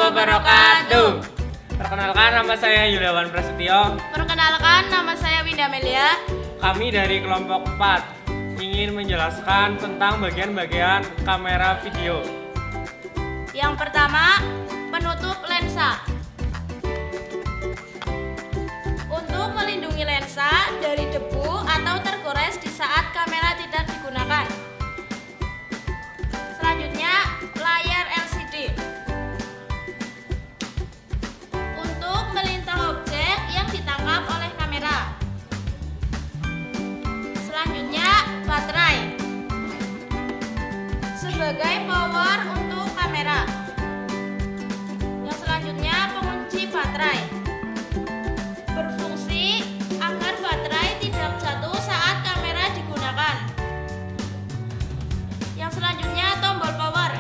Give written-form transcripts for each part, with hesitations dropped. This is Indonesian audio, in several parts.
wabarakatuh. Perkenalkan, nama saya Yuliawan Prasetyo. Perkenalkan, nama saya Winda Melia. Kami dari kelompok 4 ingin menjelaskan tentang bagian-bagian kamera video. Yang pertama, penutup lensa. Untuk melindungi lensa dari debu atau tergores di saat kamera tidak digunakan. Selanjutnya, layar LCD. Untuk melintang objek yang ditangkap oleh kamera. Selanjutnya, baterai. Sebagai power untuk kamera. Yang selanjutnya, pengunci baterai. Berfungsi agar baterai tidak jatuh saat kamera digunakan. Yang selanjutnya, tombol power.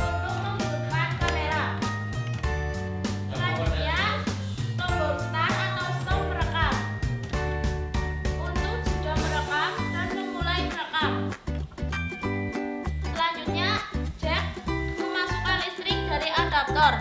Untuk menghidupkan kamera. Selanjutnya, tombol start atau stop merekam. Untuk jeda merekam dan memulai merekam. Selanjutnya, jack memasukkan listrik dari adaptor.